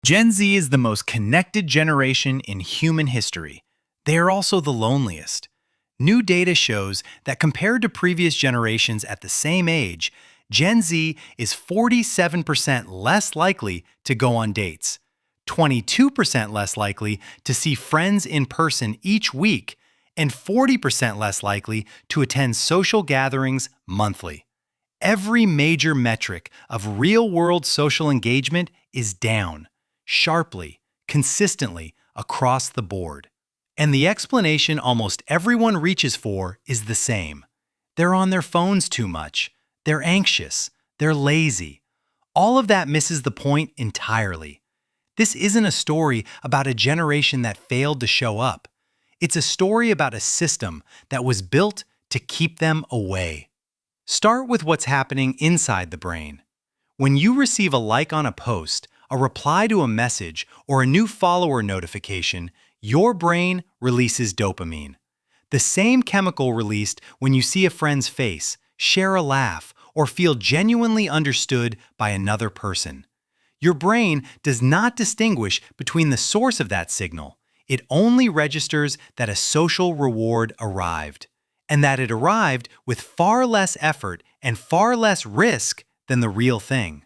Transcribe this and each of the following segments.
Gen Z is the most connected generation in human history. They are also the loneliest. New data shows that compared to previous generations at the same age, Gen Z is 47% less likely to go on dates, 22% less likely to see friends in person each week, and 40% less likely to attend social gatherings monthly. Every major metric of real-world social engagement is down, sharply, consistently, across the board. And the explanation almost everyone reaches for is the same. They're on their phones too much. They're anxious. They're lazy. All of that misses the point entirely. This isn't a story about a generation that failed to show up. It's a story about a system that was built to keep them away. Start with what's happening inside the brain. When you receive a like on a post, a reply to a message, or a new follower notification, your brain releases dopamine. The same chemical released when you see a friend's face, share a laugh, or feel genuinely understood by another person. Your brain does not distinguish between the source of that signal. It only registers that a social reward arrived, and that it arrived with far less effort and far less risk than the real thing.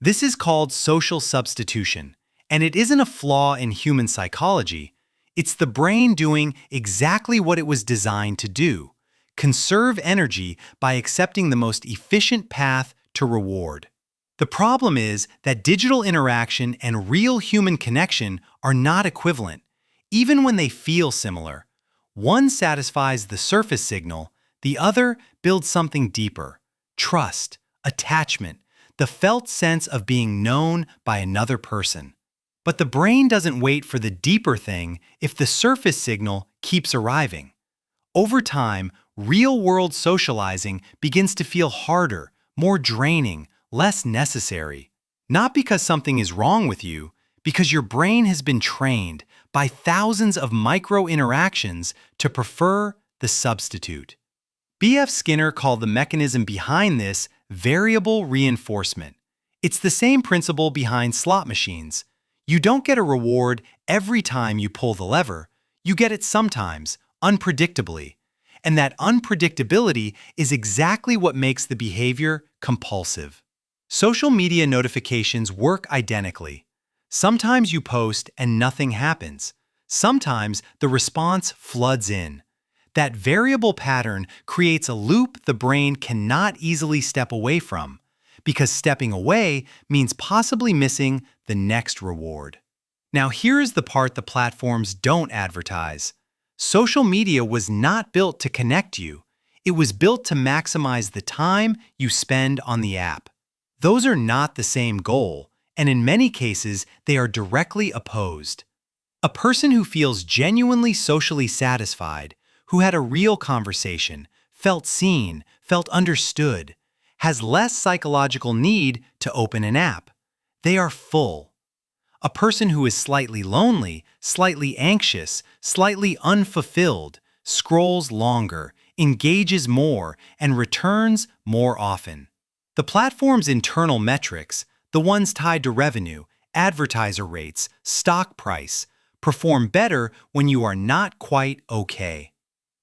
This is called social substitution, and it isn't a flaw in human psychology. It's the brain doing exactly what it was designed to do: conserve energy by accepting the most efficient path to reward. The problem is that digital interaction and real human connection are not equivalent, even when they feel similar. One satisfies the surface signal, the other builds something deeper: trust, attachment, the felt sense of being known by another person. But the brain doesn't wait for the deeper thing if the surface signal keeps arriving. Over time, real-world socializing begins to feel harder, more draining, less necessary. Not because something is wrong with you, because your brain has been trained by thousands of micro-interactions to prefer the substitute. B.F. Skinner called the mechanism behind this variable reinforcement. It's the same principle behind slot machines. You don't get a reward every time you pull the lever. You get it sometimes, unpredictably. And that unpredictability is exactly what makes the behavior compulsive. Social media notifications work identically. Sometimes you post and nothing happens. Sometimes the response floods in. That variable pattern creates a loop the brain cannot easily step away from, because stepping away means possibly missing the next reward. Now here's the part the platforms don't advertise. Social media was not built to connect you. It was built to maximize the time you spend on the app. Those are not the same goal, and in many cases, they are directly opposed. A person who feels genuinely socially satisfied, who had a real conversation, felt seen, felt understood, has less psychological need to open an app. They are full. A person who is slightly lonely, slightly anxious, slightly unfulfilled, scrolls longer, engages more, and returns more often. The platform's internal metrics, the ones tied to revenue, advertiser rates, stock price, perform better when you are not quite okay.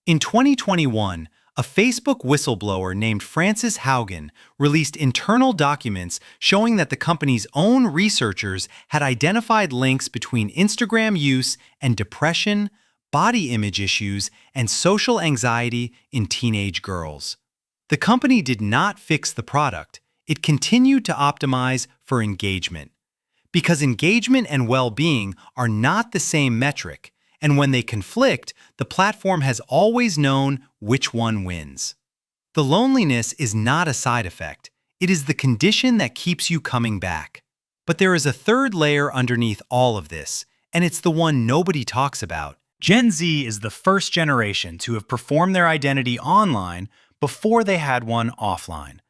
In 2021, a Facebook whistleblower named Frances Haugen released internal documents showing that the company's own researchers had identified links between Instagram use and depression, body image issues, and social anxiety in teenage girls. The company did not fix the product. It continued to optimize for engagement. Because engagement and well-being are not the same metric, and when they conflict, the platform has always known which one wins. The loneliness is not a side effect. It is the condition that keeps you coming back. But there is a third layer underneath all of this, and it's the one nobody talks about. Gen Z is the first generation to have performed their identity online before they had one offline.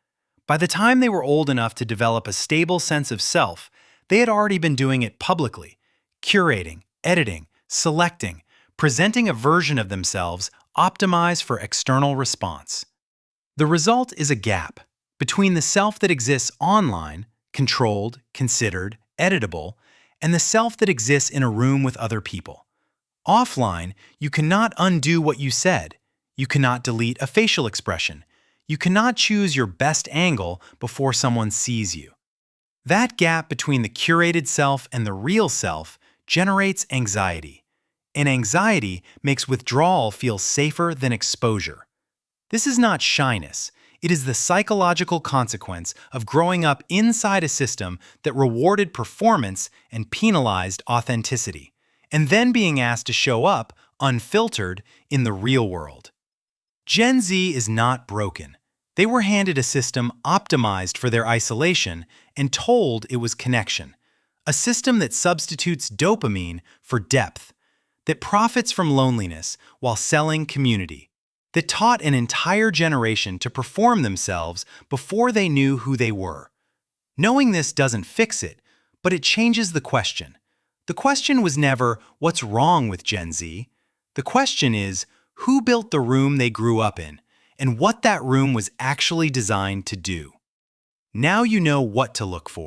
By the time they were old enough to develop a stable sense of self, they had already been doing it publicly, curating, editing, selecting, presenting a version of themselves optimized for external response. The result is a gap between the self that exists online, controlled, considered, editable, and the self that exists in a room with other people. Offline, you cannot undo what you said. You cannot delete a facial expression. You cannot choose your best angle before someone sees you. That gap between the curated self and the real self generates anxiety. And anxiety makes withdrawal feel safer than exposure. This is not shyness. It is the psychological consequence of growing up inside a system that rewarded performance and penalized authenticity, and then being asked to show up, unfiltered, in the real world. Gen Z is not broken. They were handed a system optimized for their isolation and told it was connection. A system that substitutes dopamine for depth, that profits from loneliness while selling community, that taught an entire generation to perform themselves before they knew who they were. Knowing this doesn't fix it, but it changes the question. The question was never, what's wrong with Gen Z? The question is, who built the room they grew up in, and what that room was actually designed to do? Now you know what to look for.